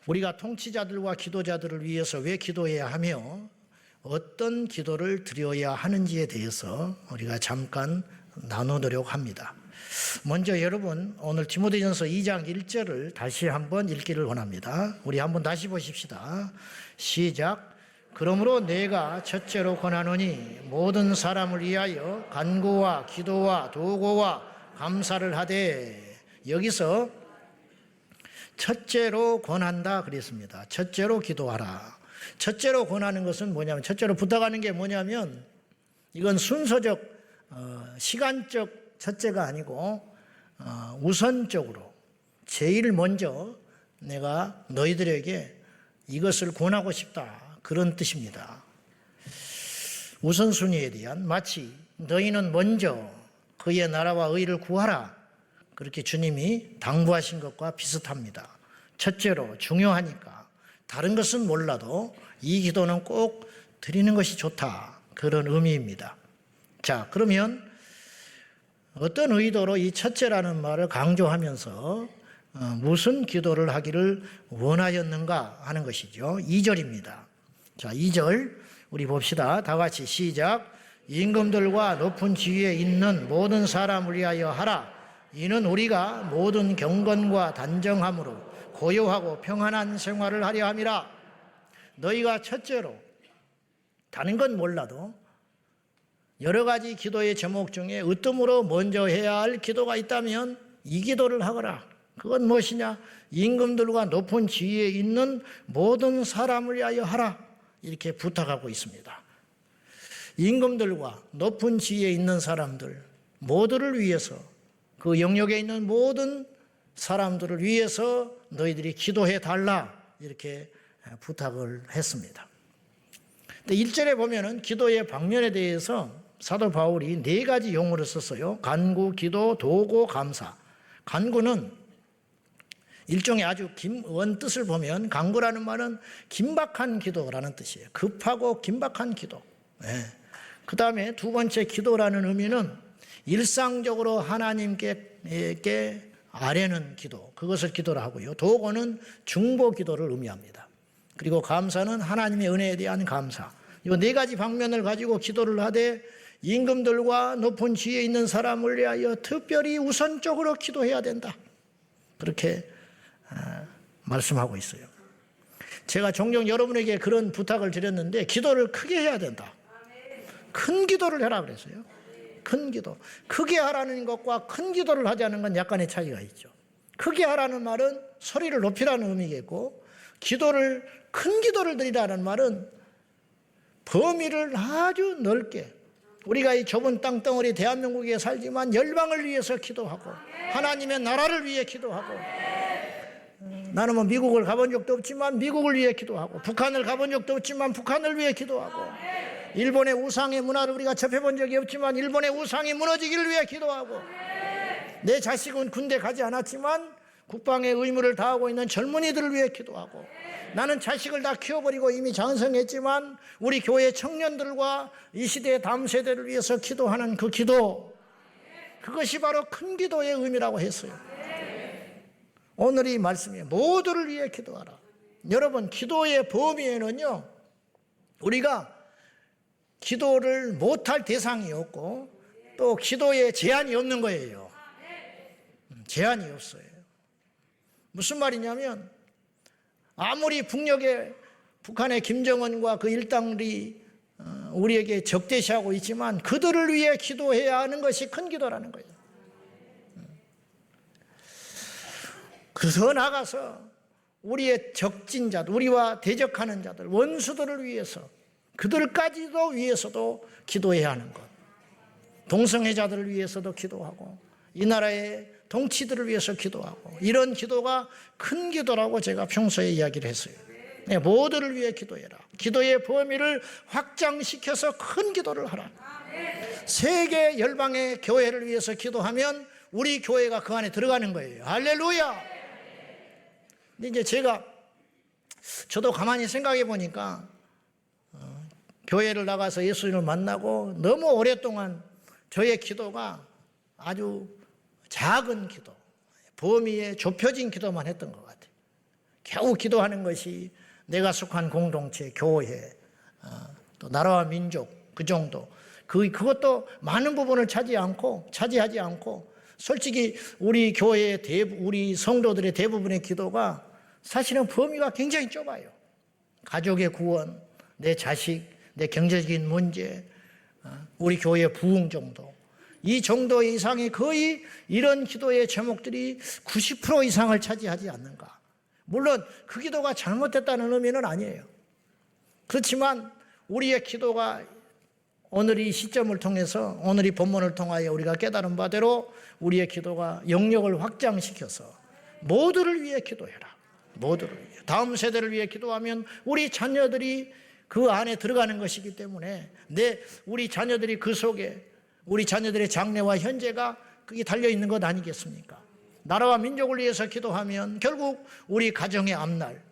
우리가 통치자들과 기도자들을 위해서 왜 기도해야 하며 어떤 기도를 드려야 하는지에 대해서 우리가 잠깐 나누도록 합니다. 먼저 여러분 오늘 디모데전서 2장 1절을 다시 한번 읽기를 원합니다. 우리 한번 다시 보십시다. 시작. 그러므로 내가 첫째로 권하노니 모든 사람을 위하여 간구와 기도와 도고와 감사를 하되, 여기서 첫째로 권한다 그랬습니다. 첫째로 기도하라. 첫째로 권하는 것은 뭐냐면, 첫째로 부탁하는 게 뭐냐면, 이건 순서적 시간적 첫째가 아니고 우선적으로 제일 먼저 내가 너희들에게 이것을 권하고 싶다, 그런 뜻입니다. 우선순위에 대한, 마치 너희는 먼저 그의 나라와 의를 구하라, 그렇게 주님이 당부하신 것과 비슷합니다. 첫째로 중요하니까 다른 것은 몰라도 이 기도는 꼭 드리는 것이 좋다, 그런 의미입니다. 자, 그러면 어떤 의도로 이 첫째라는 말을 강조하면서 무슨 기도를 하기를 원하였는가 하는 것이죠. 2절입니다. 자, 2절 우리 봅시다. 다 같이 시작. 임금들과 높은 지위에 있는 모든 사람을 위하여 하라. 이는 우리가 모든 경건과 단정함으로 고요하고 평안한 생활을 하려 함이라. 너희가 첫째로, 다른 건 몰라도 여러 가지 기도의 제목 중에 으뜸으로 먼저 해야 할 기도가 있다면 이 기도를 하거라. 그건 무엇이냐? 임금들과 높은 지위에 있는 모든 사람을 위하여 하라, 이렇게 부탁하고 있습니다. 임금들과 높은 지위에 있는 사람들 모두를 위해서, 그 영역에 있는 모든 사람들을 위해서 너희들이 기도해 달라, 이렇게 부탁을 했습니다. 1절에 보면은 기도의 방면에 대해서 사도 바울이 4가지 용어를 썼어요. 간구, 기도, 도고, 감사. 간구는 일종의 아주 원뜻을 보면, 간구라는 말은 긴박한 기도라는 뜻이에요. 급하고 긴박한 기도. 그 다음에 두 번째 기도라는 의미는 일상적으로 하나님께 아뢰는 기도, 그것을 기도로 하고요. 도고는 중보 기도를 의미합니다. 그리고 감사는 하나님의 은혜에 대한 감사. 이 4가지 방면을 가지고 기도를 하되, 임금들과 높은 지위에 있는 사람을 위하여 특별히 우선적으로 기도해야 된다, 그렇게 말씀하고 있어요. 제가 종종 여러분에게 그런 부탁을 드렸는데, 기도를 크게 해야 된다. 큰 기도를 해라 그랬어요. 큰 기도. 크게 하라는 것과 큰 기도를 하자는 건 약간의 차이가 있죠. 크게 하라는 말은 소리를 높이라는 의미겠고, 기도를, 큰 기도를 드리라는 말은 범위를 아주 넓게, 우리가 이 좁은 땅덩어리 대한민국에 살지만 열방을 위해서 기도하고 하나님의 나라를 위해 기도하고, 나는 뭐 미국을 가본 적도 없지만 미국을 위해 기도하고, 북한을 가본 적도 없지만 북한을 위해 기도하고, 일본의 우상의 문화를 우리가 접해본 적이 없지만 일본의 우상이 무너지기를 위해 기도하고, 내 자식은 군대 가지 않았지만 국방의 의무를 다하고 있는 젊은이들을 위해 기도하고, 나는 자식을 다 키워버리고 이미 장성했지만 우리 교회 청년들과 이 시대의 다음 세대를 위해서 기도하는 그 기도, 그것이 바로 큰 기도의 의미라고 했어요. 오늘 이 말씀이 모두를 위해 기도하라. 여러분, 기도의 범위에는요, 우리가 기도를 못할 대상이 없고 또 기도에 제한이 없는 거예요. 제한이 없어요. 무슨 말이냐면, 아무리 북한의 김정은과 그 일당들이 우리에게 적대시하고 있지만 그들을 위해 기도해야 하는 것이 큰 기도라는 거예요. 더 나아가서 우리의 적진자들, 우리와 대적하는 자들, 원수들을 위해서, 그들까지도 위해서도 기도해야 하는 것. 동성애자들을 위해서도 기도하고, 이 나라의 통치들을 위해서 기도하고, 이런 기도가 큰 기도라고 제가 평소에 이야기를 했어요. 모두를 위해 기도해라. 기도의 범위를 확장시켜서 큰 기도를 하라. 세계 열방의 교회를 위해서 기도하면 우리 교회가 그 안에 들어가는 거예요. 할렐루야. 근데 이제 저도 가만히 생각해 보니까 교회를 나가서 예수님을 만나고 너무 오랫동안 저의 기도가 아주 작은 기도, 범위에 좁혀진 기도만 했던 것 같아요. 겨우 기도하는 것이 내가 속한 공동체, 교회, 또 나라와 민족 그 정도. 그것도 많은 부분을 차지하지 않고 솔직히 우리 교회의 우리 성도들의 대부분의 기도가 사실은 범위가 굉장히 좁아요. 가족의 구원, 내 자식, 내 경제적인 문제, 우리 교회의 부흥 정도. 이 정도 이상의 거의 이런 기도의 제목들이 90% 이상을 차지하지 않는가. 물론 그 기도가 잘못됐다는 의미는 아니에요. 그렇지만 우리의 기도가 오늘 이 시점을 통해서 오늘 이 본문을 통하여 우리가 깨달은 바대로 우리의 기도가 영역을 확장시켜서 모두를 위해 기도해라. 모두를 위해. 다음 세대를 위해 기도하면 우리 자녀들이 그 안에 들어가는 것이기 때문에 우리 자녀들이 그 속에 우리 자녀들의 장래와 현재가 그게 달려있는 것 아니겠습니까? 나라와 민족을 위해서 기도하면 결국 우리 가정의 앞날,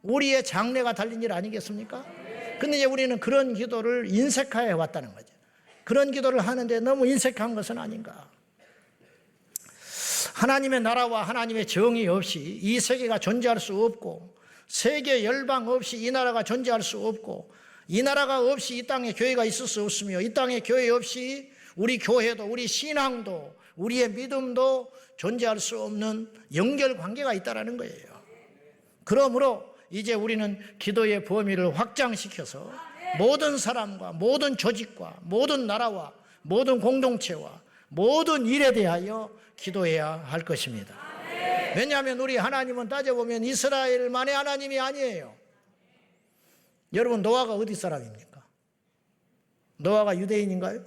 우리의 장래가 달린 일 아니겠습니까? 근데 이제 우리는 그런 기도를 인색화해 왔다는 거죠. 그런 기도를 하는데 너무 인색한 것은 아닌가. 하나님의 나라와 하나님의 정의 없이 이 세계가 존재할 수 없고 세계 열방 없이 이 나라가 존재할 수 없고 이 나라가 없이 이 땅에 교회가 있을 수 없으며 이 땅에 교회 없이 우리 교회도 우리 신앙도 우리의 믿음도 존재할 수 없는 연결관계가 있다는 거예요. 그러므로 이제 우리는 기도의 범위를 확장시켜서 모든 사람과 모든 조직과 모든 나라와 모든 공동체와 모든 일에 대하여 기도해야 할 것입니다. 왜냐하면 우리 하나님은 따져보면 이스라엘만의 하나님이 아니에요. 여러분 노아가 어디 사람입니까? 노아가 유대인인가요?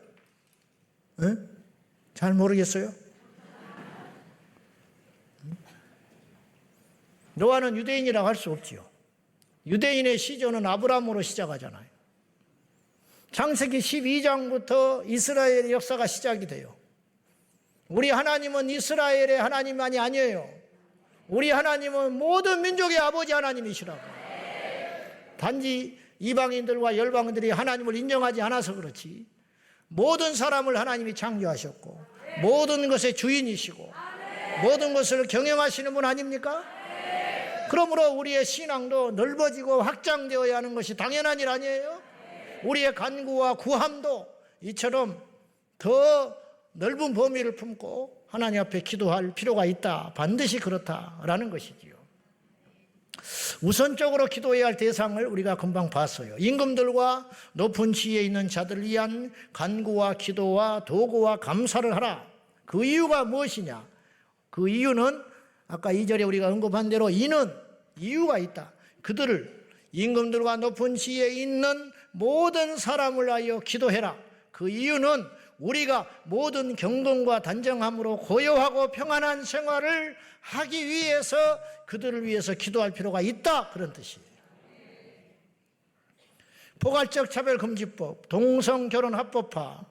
네? 잘 모르겠어요. 노아는 유대인이라고 할 수 없지요. 유대인의 시조는 아브라함으로 시작하잖아요. 창세기 12장부터 이스라엘의 역사가 시작이 돼요. 우리 하나님은 이스라엘의 하나님만이 아니에요. 우리 하나님은 모든 민족의 아버지 하나님이시라고. 단지 이방인들과 열방인들이 하나님을 인정하지 않아서 그렇지 모든 사람을 하나님이 창조하셨고 모든 것의 주인이시고 모든 것을 경영하시는 분 아닙니까? 그러므로 우리의 신앙도 넓어지고 확장되어야 하는 것이 당연한 일 아니에요? 우리의 간구와 구함도 이처럼 더 넓은 범위를 품고 하나님 앞에 기도할 필요가 있다. 반드시 그렇다라는 것이지요. 우선적으로 기도해야 할 대상을 우리가 금방 봤어요. 임금들과 높은 지위에 있는 자들을 위한 간구와 기도와 도구와 감사를 하라. 그 이유가 무엇이냐? 그 이유는 아까 2절에 우리가 언급한 대로 이는 이유가 있다. 그들을 임금들과 높은 지위에 있는 모든 사람을 하여 기도해라. 그 이유는 우리가 모든 경건과 단정함으로 고요하고 평안한 생활을 하기 위해서 그들을 위해서 기도할 필요가 있다. 그런 뜻이에요. 포괄적 차별금지법, 동성결혼합법화,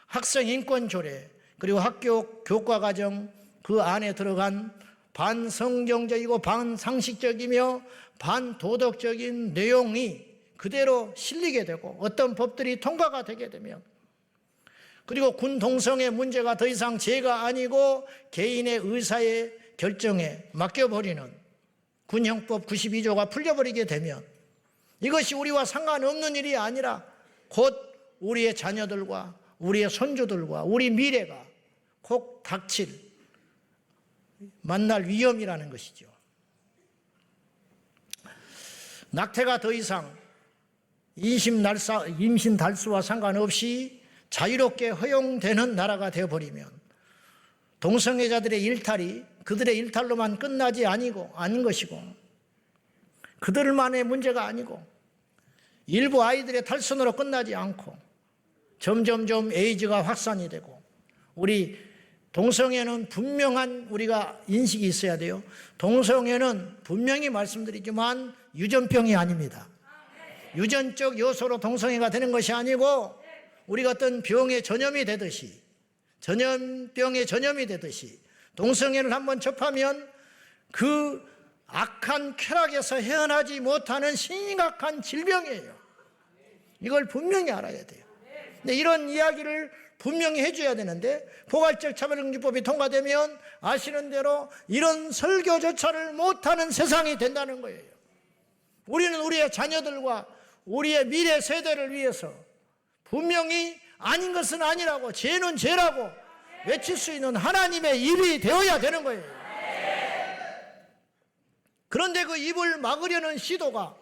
학생인권조례, 그리고 학교 교과과정 그 안에 들어간 반성경적이고 반상식적이며 반도덕적인 내용이 그대로 실리게 되고 어떤 법들이 통과가 되게 되면 그리고 군 동성애 문제가 더 이상 죄가 아니고 개인의 의사의 결정에 맡겨버리는 군형법 92조가 풀려버리게 되면 이것이 우리와 상관없는 일이 아니라 곧 우리의 자녀들과 우리의 손주들과 우리 미래가 꼭 닥칠 만날 위험이라는 것이죠. 낙태가 더 이상 임신 달수와 상관없이 자유롭게 허용되는 나라가 되어버리면 동성애자들의 일탈이 그들의 일탈로만 끝나지 않은 것이고 그들만의 문제가 아니고 일부 아이들의 탈선으로 끝나지 않고 점점점 에이즈가 확산이 되고 우리 동성애는 분명한 우리가 인식이 있어야 돼요. 동성애는 분명히 말씀드리지만 유전병이 아닙니다. 유전적 요소로 동성애가 되는 것이 아니고 우리가 어떤 병의 전염이 되듯이 전염병의 전염이 되듯이 동성애를 한번 접하면 그 악한 쾌락에서 헤어나지 못하는 심각한 질병이에요. 이걸 분명히 알아야 돼요. 근데 이런 이야기를 분명히 해줘야 되는데 포괄적 차별금지법이 통과되면 아시는 대로 이런 설교조차를 못하는 세상이 된다는 거예요. 우리는 우리의 자녀들과 우리의 미래 세대를 위해서 분명히 아닌 것은 아니라고, 죄는 죄라고 외칠 수 있는 하나님의 입이 되어야 되는 거예요. 그런데 그 입을 막으려는 시도가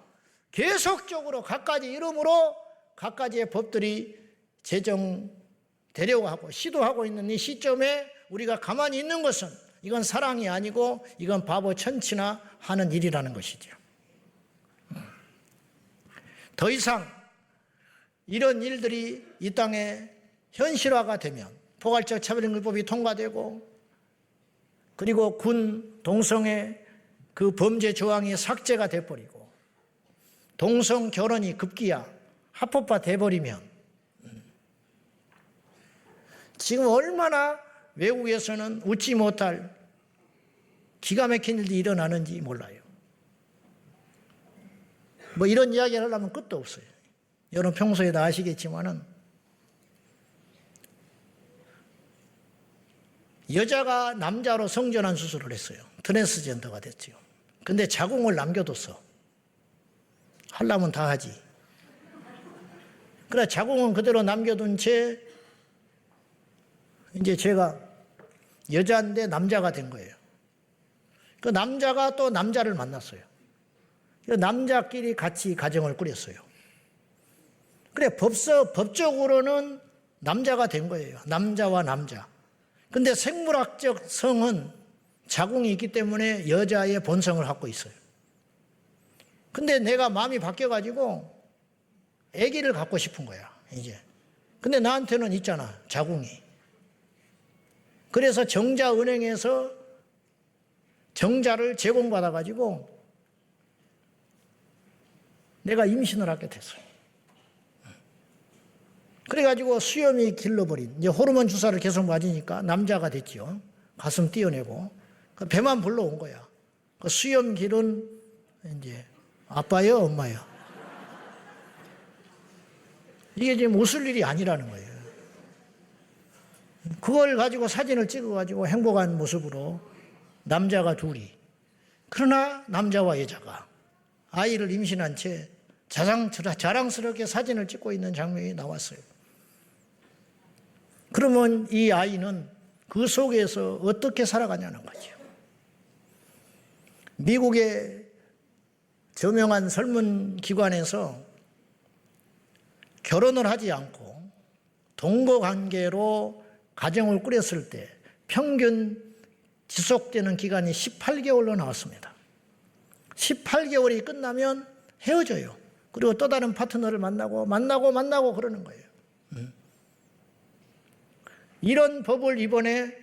계속적으로 갖가지 이름으로 갖가지의 법들이 제정되려고 하고 시도하고 있는 이 시점에 우리가 가만히 있는 것은 이건 사랑이 아니고 이건 바보 천치나 하는 일이라는 것이죠. 더 이상 이런 일들이 이 땅에 현실화가 되면 포괄적 차별금지법이 통과되고 그리고 군 동성애 그 범죄 조항이 삭제가 돼버리고 동성 결혼이 급기야 합법화 돼버리면 지금 얼마나 외국에서는 웃지 못할 기가 막힌 일이 일어나는지 몰라요. 뭐 이런 이야기를 하려면 끝도 없어요. 여러분 평소에 다 아시겠지만은 여자가 남자로 성전환 수술을 했어요. 트랜스젠더가 됐죠. 근데 자궁을 남겨뒀어. 하려면 다 하지. 그래 자궁은 그대로 남겨둔 채 이제 제가 여자인데 남자가 된 거예요. 그 남자가 또 남자를 만났어요. 남자끼리 같이 가정을 꾸렸어요. 그래 법적으로는 남자가 된 거예요. 남자와 남자. 근데 생물학적 성은 자궁이 있기 때문에 여자의 본성을 갖고 있어요. 근데 내가 마음이 바뀌어가지고 아기를 갖고 싶은 거야, 이제. 근데 나한테는 있잖아, 자궁이. 그래서 정자은행에서 정자를 제공받아가지고 내가 임신을 하게 됐어요. 그래가지고 수염이 길러버린, 이제 호르몬 주사를 계속 맞으니까 남자가 됐죠. 가슴 띄어내고. 배만 불러온 거야. 그 수염 길은 이제 아빠요, 엄마요? 이게 지금 웃을 일이 아니라는 거예요. 그걸 가지고 사진을 찍어가지고 행복한 모습으로 남자가 둘이. 그러나 남자와 여자가 아이를 임신한 채 자랑스럽게 사진을 찍고 있는 장면이 나왔어요. 그러면 이 아이는 그 속에서 어떻게 살아가냐는 거죠. 미국의 저명한 설문기관에서 결혼을 하지 않고 동거관계로 가정을 꾸렸을 때 평균 지속되는 기간이 18개월로 나왔습니다. 18개월이 끝나면 헤어져요. 그리고 또 다른 파트너를 만나고 그러는 거예요. 이런 법을 이번에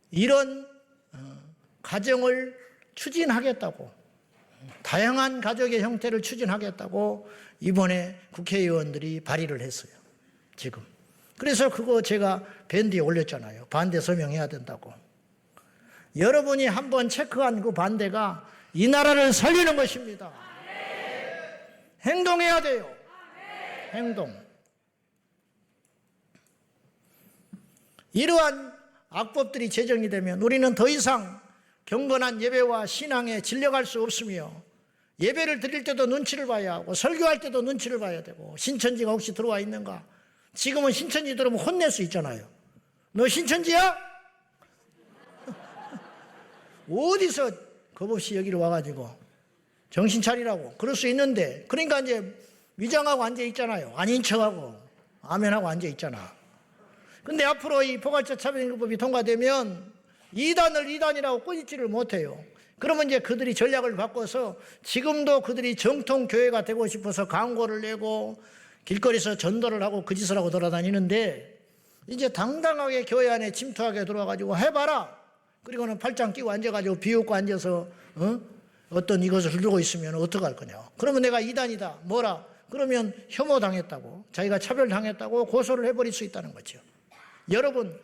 이런 가정을 추진하겠다고, 다양한 가족의 형태를 추진하겠다고 이번에 국회의원들이 발의를 했어요. 지금. 그래서 그거 제가 밴드에 올렸잖아요. 반대 서명해야 된다고. 여러분이 한번 체크한 그 반대가 이 나라를 살리는 것입니다. 행동해야 돼요. 행동. 이러한 악법들이 제정이 되면 우리는 더 이상 경건한 예배와 신앙에 질려갈 수 없으며 예배를 드릴 때도 눈치를 봐야 하고 설교할 때도 눈치를 봐야 되고 신천지가 혹시 들어와 있는가? 지금은 신천지 들어오면 혼낼 수 있잖아요. 너 신천지야? 어디서 겁없이 여기로 와가지고 정신 차리라고 그럴 수 있는데, 그러니까 이제 위장하고 앉아 있잖아요. 아닌 척하고 아멘하고 앉아 있잖아. 근데 앞으로 이 포괄적 차별금지법이 통과되면 이단을 이단이라고 꾸짖지를 못해요. 그러면 이제 그들이 전략을 바꿔서 지금도 그들이 정통교회가 되고 싶어서 광고를 내고 길거리에서 전도를 하고 그 짓을 하고 돌아다니는데, 이제 당당하게 교회 안에 침투하게 들어와가지고 해봐라. 그리고는 팔짱 끼고 앉아가지고 비웃고 앉아서 어떤 이것을 들고 있으면 어떡할 거냐. 그러면 내가 이단이다. 뭐라? 그러면 혐오당했다고, 자기가 차별당했다고 고소를 해버릴 수 있다는 거죠. 여러분,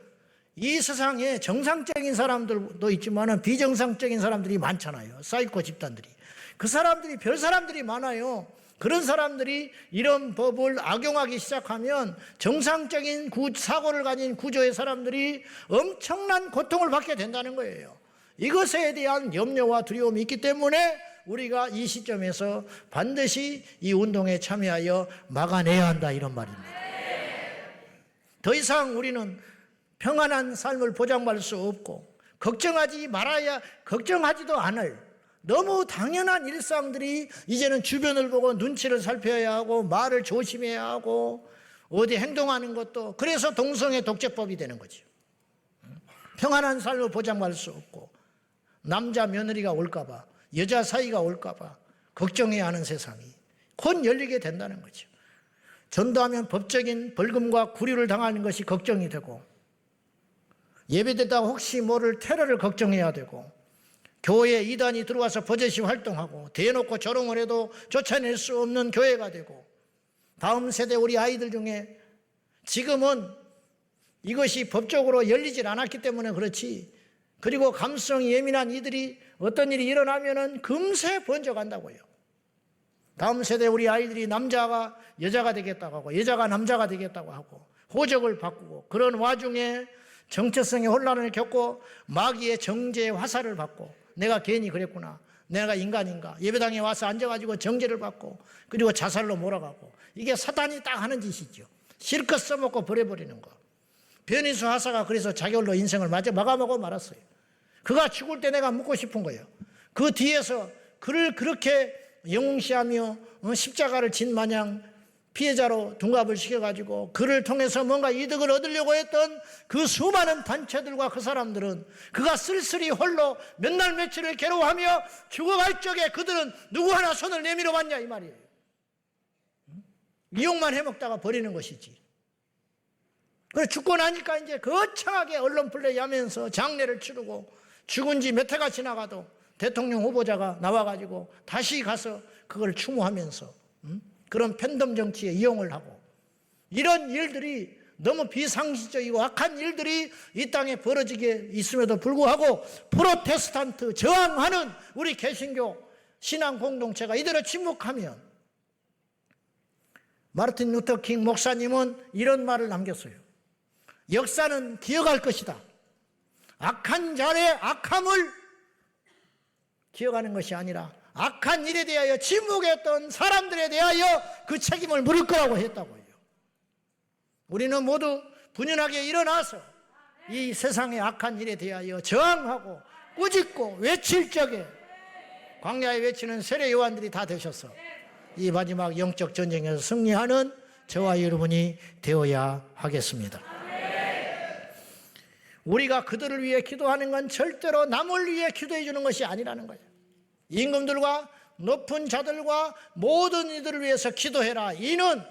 이 세상에 정상적인 사람들도 있지만 비정상적인 사람들이 많잖아요. 사이코 집단들이. 그 사람들이 별 사람들이 많아요. 그런 사람들이 이런 법을 악용하기 시작하면 정상적인 사고를 가진 구조의 사람들이 엄청난 고통을 받게 된다는 거예요. 이것에 대한 염려와 두려움이 있기 때문에 우리가 이 시점에서 반드시 이 운동에 참여하여 막아내야 한다, 이런 말입니다. 더 이상 우리는 평안한 삶을 보장받을 수 없고 걱정하지도 않을 너무 당연한 일상들이 이제는 주변을 보고 눈치를 살펴야 하고 말을 조심해야 하고 어디 행동하는 것도, 그래서 동성애 독재법이 되는 거죠. 평안한 삶을 보장받을 수 없고 남자 며느리가 올까 봐, 여자 사이가 올까 봐 걱정해야 하는 세상이 곧 열리게 된다는 거죠. 전도하면 법적인 벌금과 구류를 당하는 것이 걱정이 되고, 예배드리다가 혹시 모를 테러를 걱정해야 되고, 교회에 이단이 들어와서 버젓이 활동하고 대놓고 조롱을 해도 쫓아낼 수 없는 교회가 되고, 다음 세대 우리 아이들 중에 지금은 이것이 법적으로 열리질 않았기 때문에 그렇지, 그리고 감성이 예민한 이들이 어떤 일이 일어나면은 금세 번져간다고요. 다음 세대 우리 아이들이 남자가 여자가 되겠다고 하고 여자가 남자가 되겠다고 하고 호적을 바꾸고, 그런 와중에 정체성의 혼란을 겪고 마귀의 정죄의 화살을 받고, 내가 괜히 그랬구나, 내가 인간인가, 예배당에 와서 앉아가지고 정죄를 받고 그리고 자살로 몰아가고, 이게 사단이 딱 하는 짓이죠. 실컷 써먹고 버려버리는 거. 변희수 하사가 그래서 자결로 인생을 마감하고 말았어요. 그가 죽을 때 내가 묻고 싶은 거예요. 그 뒤에서 그를 그렇게 영웅시하며 십자가를 진 마냥 피해자로 둔갑을 시켜가지고 그를 통해서 뭔가 이득을 얻으려고 했던 그 수많은 단체들과 그 사람들은 그가 쓸쓸히 홀로 몇 날 며칠을 괴로워하며 죽어갈 적에 그들은 누구 하나 손을 내밀어 봤냐, 이 말이에요. 이용만 해먹다가 버리는 것이지. 그래 죽고 나니까 이제 거창하게 언론 플레이 하면서 장례를 치르고, 죽은 지 몇 해가 지나가도 대통령 후보자가 나와가지고 다시 가서 그걸 추모하면서 그런 팬덤 정치에 이용을 하고, 이런 일들이 너무 비상식적이고 악한 일들이 이 땅에 벌어지게 있음에도 불구하고 프로테스탄트 저항하는 우리 개신교 신앙 공동체가 이대로 침묵하면, 마르틴 루터 킹 목사님은 이런 말을 남겼어요. 역사는 기억할 것이다. 악한 자의 악함을 기억하는 것이 아니라 악한 일에 대하여 침묵했던 사람들에 대하여 그 책임을 물을 거라고 했다고요. 우리는 모두 분연하게 일어나서 이 세상의 악한 일에 대하여 저항하고 꾸짖고 외칠 적에 광야에 외치는 세례 요한들이 다 되셔서 이 마지막 영적 전쟁에서 승리하는 저와 여러분이 되어야 하겠습니다. 우리가 그들을 위해 기도하는 건 절대로 남을 위해 기도해 주는 것이 아니라는 거예요. 임금들과 높은 자들과 모든 이들을 위해서 기도해라. 이는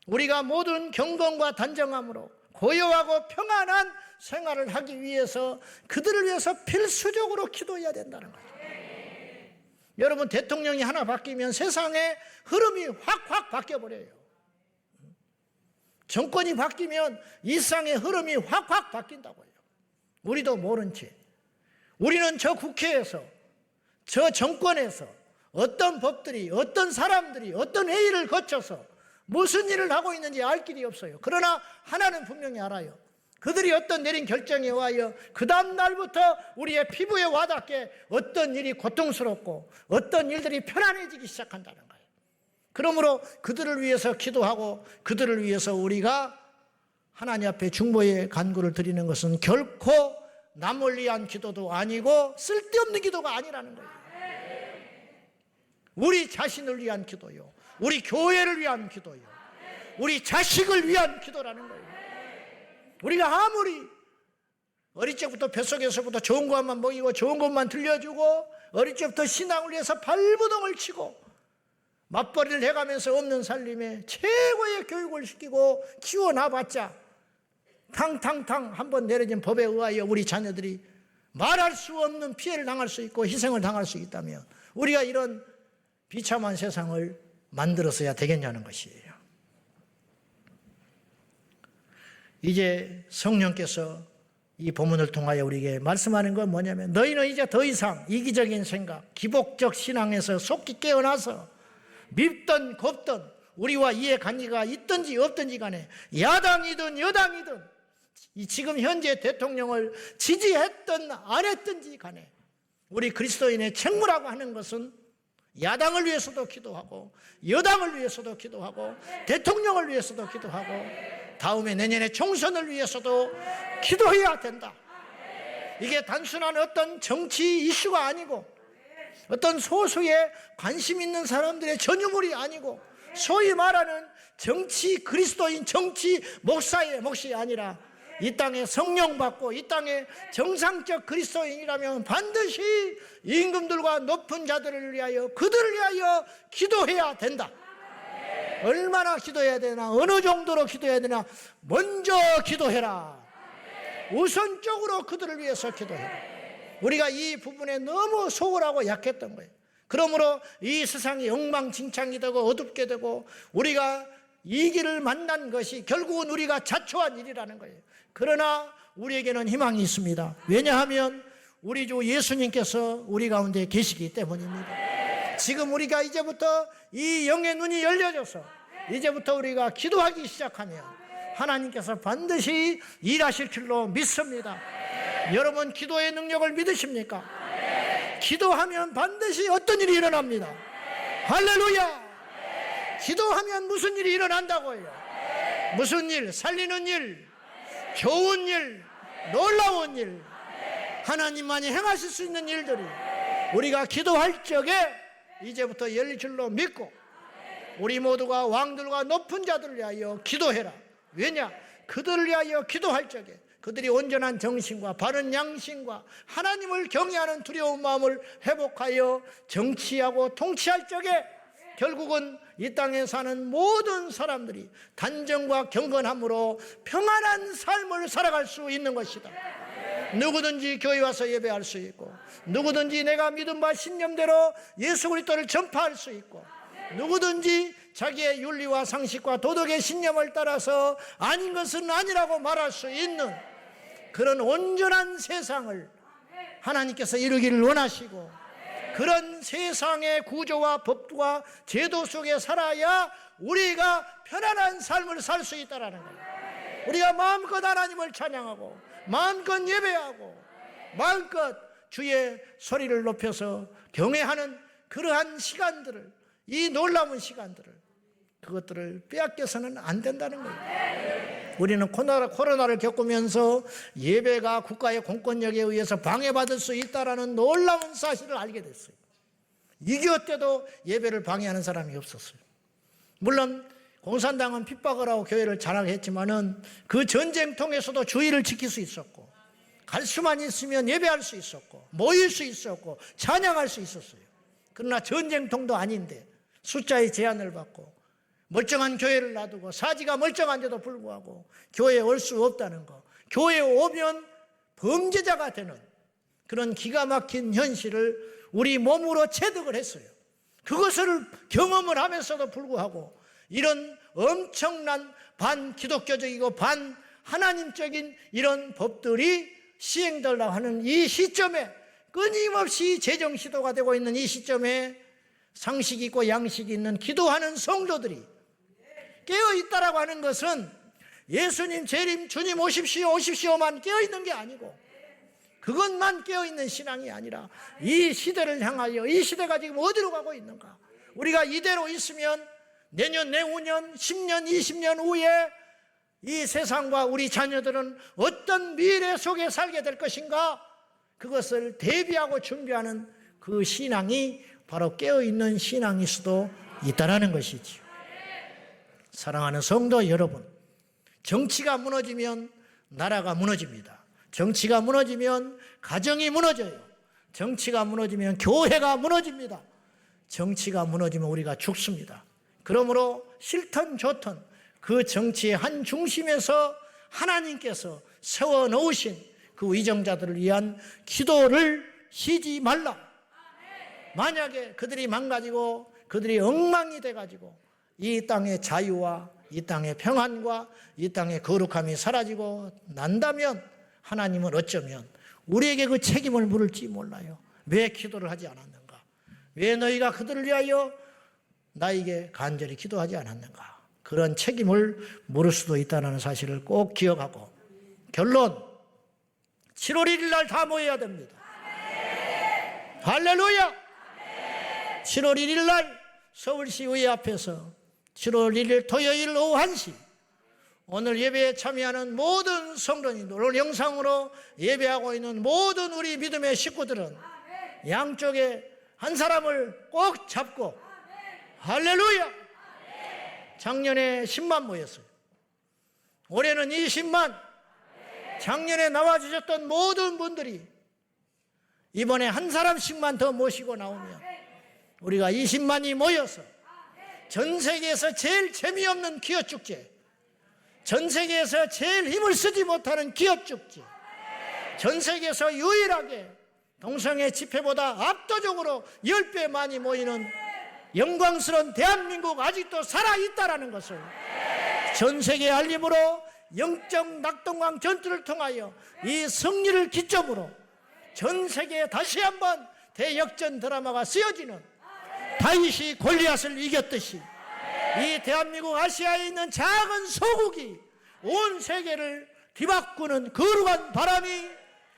우리가 모든 경건과 단정함으로 고요하고 평안한 생활을 하기 위해서 그들을 위해서 필수적으로 기도해야 된다는 거예요. 여러분, 대통령이 하나 바뀌면 세상의 흐름이 확 바뀌어버려요. 정권이 바뀌면 일상의 흐름이 확 바뀐다고요. 우리도 모른 채 우리는 저 국회에서, 저 정권에서 어떤 법들이, 어떤 사람들이 어떤 회의를 거쳐서 무슨 일을 하고 있는지 알 길이 없어요. 그러나 하나는 분명히 알아요. 그들이 어떤 내린 결정에 의하여 그 다음 날부터 우리의 피부에 와닿게 어떤 일이 고통스럽고 어떤 일들이 편안해지기 시작한다는 거예요. 그러므로 그들을 위해서 기도하고 그들을 위해서 우리가 하나님 앞에 중보의 간구를 드리는 것은 결코 남을 위한 기도도 아니고 쓸데없는 기도가 아니라는 거예요. 우리 자신을 위한 기도요, 우리 교회를 위한 기도요, 우리 자식을 위한 기도라는 거예요. 우리가 아무리 어릴 적부터 뱃속에서부터 좋은 것만 먹이고 좋은 것만 들려주고 어릴 적부터 신앙을 위해서 발부동을 치고 맞벌이를 해가면서 없는 살림에 최고의 교육을 시키고 키워놔봤자 탕탕탕 한번 내려진 법에 의하여 우리 자녀들이 말할 수 없는 피해를 당할 수 있고 희생을 당할 수 있다면 우리가 이런 비참한 세상을 만들었어야 되겠냐는 것이에요. 이제 성령께서 이 본문을 통하여 우리에게 말씀하는 건 뭐냐면, 너희는 이제 더 이상 이기적인 생각, 기복적 신앙에서 속히 깨어나서 밉던 곱던 우리와 이해관계가 있든지 없든지 간에 야당이든 여당이든 이 지금 현재 대통령을 지지했든 안 했든지 간에 우리 그리스도인의 책무라고 하는 것은 야당을 위해서도 기도하고 여당을 위해서도 기도하고 대통령을 위해서도 기도하고 다음에 내년에 총선을 위해서도 기도해야 된다. 이게 단순한 어떤 정치 이슈가 아니고 어떤 소수의 관심 있는 사람들의 전유물이 아니고 소위 말하는 정치 그리스도인 정치 목사의 몫이 아니라 이 땅에 성령 받고 이 땅에 정상적 그리스도인이라면 반드시 임금들과 높은 자들을 위하여 그들을 위하여 기도해야 된다. 얼마나 기도해야 되나, 어느 정도로 기도해야 되나, 먼저 기도해라. 우선적으로 그들을 위해서 기도해라. 우리가 이 부분에 너무 소홀하고 약했던 거예요. 그러므로 이 세상이 엉망진창이 되고 어둡게 되고 우리가 이 길을 만난 것이 결국은 우리가 자초한 일이라는 거예요. 그러나 우리에게는 희망이 있습니다. 왜냐하면 우리 주 예수님께서 우리 가운데 계시기 때문입니다. 지금 우리가 이제부터 이 영의 눈이 열려져서 이제부터 우리가 기도하기 시작하면 하나님께서 반드시 일하실 줄로 믿습니다. 여러분 기도의 능력을 믿으십니까? 기도하면 반드시 어떤 일이 일어납니다. 할렐루야! 기도하면 무슨 일이 일어난다고요? 무슨 일? 살리는 일, 좋은 일, 놀라운 일, 하나님만이 행하실 수 있는 일들이 우리가 기도할 적에 이제부터 열릴 줄로 믿고 우리 모두가 왕들과 높은 자들을 위하여 기도해라. 왜냐? 그들을 위하여 기도할 적에 그들이 온전한 정신과 바른 양심과 하나님을 경외하는 두려운 마음을 회복하여 정치하고 통치할 적에 결국은 이 땅에 사는 모든 사람들이 단정과 경건함으로 평안한 삶을 살아갈 수 있는 것이다. 누구든지 교회 와서 예배할 수 있고 누구든지 내가 믿은 바 신념대로 예수 그리스도를 전파할 수 있고 누구든지 자기의 윤리와 상식과 도덕의 신념을 따라서 아닌 것은 아니라고 말할 수 있는 그런 온전한 세상을 하나님께서 이루기를 원하시고 그런 세상의 구조와 법과 제도 속에 살아야 우리가 편안한 삶을 살 수 있다는 거예요. 우리가 마음껏 하나님을 찬양하고 마음껏 예배하고 마음껏 주의 소리를 높여서 경외하는 그러한 시간들을, 이 놀라운 시간들을, 그것들을 빼앗겨서는 안 된다는 거예요. 우리는 코로나를 겪으면서 예배가 국가의 공권력에 의해서 방해받을 수 있다는 놀라운 사실을 알게 됐어요. 6.25 때도 예배를 방해하는 사람이 없었어요. 물론 공산당은 핍박을 하고 교회를 장악했지만은 그 전쟁통에서도 주의를 지킬 수 있었고 갈 수만 있으면 예배할 수 있었고 모일 수 있었고 찬양할 수 있었어요. 그러나 전쟁통도 아닌데 숫자의 제한을 받고 멀쩡한 교회를 놔두고 사지가 멀쩡한데도 불구하고 교회에 올 수 없다는 거, 교회에 오면 범죄자가 되는 그런 기가 막힌 현실을 우리 몸으로 체득을 했어요. 그것을 경험을 하면서도 불구하고 이런 엄청난 반기독교적이고 반하나님적인 이런 법들이 시행되려고 하는 이 시점에 끊임없이 재정시도가 되고 있는 이 시점에 상식 있고 양식 있는 기도하는 성도들이 깨어있다라고 하는 것은 예수님 재림 주님 오십시오 오십시오만 깨어있는 게 아니고 그것만 깨어있는 신앙이 아니라 이 시대를 향하여 이 시대가 지금 어디로 가고 있는가, 우리가 이대로 있으면 내년 내후년 10년 20년 후에 이 세상과 우리 자녀들은 어떤 미래 속에 살게 될 것인가, 그것을 대비하고 준비하는 그 신앙이 바로 깨어있는 신앙일 수도 있다는 것이지요. 사랑하는 성도 여러분, 정치가 무너지면 나라가 무너집니다. 정치가 무너지면 가정이 무너져요. 정치가 무너지면 교회가 무너집니다. 정치가 무너지면 우리가 죽습니다. 그러므로 싫든 좋든 그 정치의 한 중심에서 하나님께서 세워놓으신 그 위정자들을 위한 기도를 쉬지 말라. 만약에 그들이 망가지고 그들이 엉망이 돼가지고 이 땅의 자유와 이 땅의 평안과 이 땅의 거룩함이 사라지고 난다면 하나님은 어쩌면 우리에게 그 책임을 물을지 몰라요. 왜 기도를 하지 않았는가? 왜 너희가 그들을 위하여 나에게 간절히 기도하지 않았는가? 그런 책임을 물을 수도 있다는 사실을 꼭 기억하고, 결론 7월 1일 날 다 모여야 됩니다. 할렐루야. 7월 1일 날 서울시의회 앞에서 7월 1일 토요일 오후 1시 오늘 예배에 참여하는 모든 성도님들, 오늘 영상으로 예배하고 있는 모든 우리 믿음의 식구들은 양쪽에 한 사람을 꼭 잡고, 할렐루야. 작년에 10만 모였어요. 올해는 20만. 작년에 나와주셨던 모든 분들이 이번에 한 사람씩만 더 모시고 나오면 우리가 20만이 모여서 전 세계에서 제일 재미없는 기업축제, 전 세계에서 제일 힘을 쓰지 못하는 기업축제, 전 세계에서 유일하게 동성애 집회보다 압도적으로 10배 많이 모이는 영광스러운 대한민국 아직도 살아있다는 것을 전 세계에 알림으로 영적 낙동강 전투를 통하여 이 승리를 기점으로 전 세계에 다시 한번 대역전 드라마가 쓰여지는, 다윗이 골리앗을 이겼듯이 이 대한민국 아시아에 있는 작은 소국이 온 세계를 뒤바꾸는 거룩한 바람이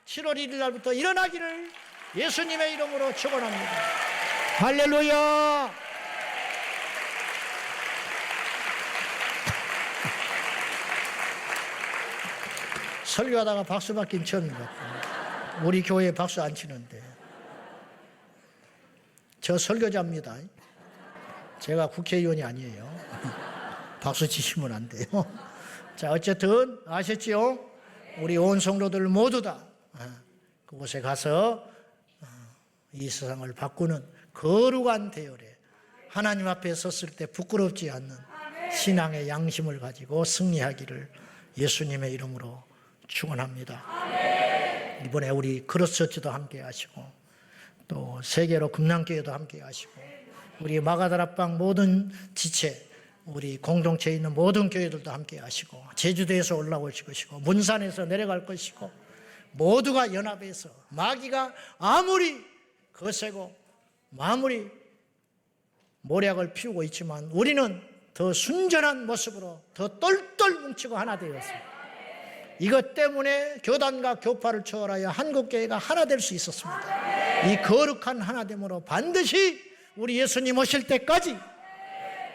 7월 1일 날부터 일어나기를 예수님의 이름으로 축원합니다. 할렐루야. 설교하다가 박수 받긴 처음인 것 같아요. 우리 교회에 박수 안 치는데. 저 설교자입니다. 제가 국회의원이 아니에요. 박수 치시면 안 돼요. 자, 어쨌든 아셨지요? 우리 온 성도들 모두 다 그곳에 가서 이 세상을 바꾸는 거룩한 대열에 하나님 앞에 섰을 때 부끄럽지 않는 신앙의 양심을 가지고 승리하기를 예수님의 이름으로 축원합니다. 이번에 우리 크로스처치도 함께 하시고 또 세계로 금남교회도 함께 하시고 우리 마가다락방 모든 지체, 우리 공동체에 있는 모든 교회들도 함께 하시고 제주도에서 올라오실 것이고 문산에서 내려갈 것이고 모두가 연합해서 마귀가 아무리 거세고 아무리 모략을 피우고 있지만 우리는 더 순전한 모습으로 더 똘똘 뭉치고 하나 되었습니다. 이것 때문에 교단과 교파를 초월하여 한국교회가 하나 될 수 있었습니다. 이 거룩한 하나됨으로 반드시 우리 예수님 오실 때까지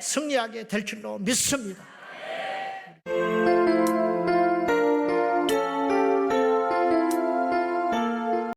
승리하게 될 줄로 믿습니다.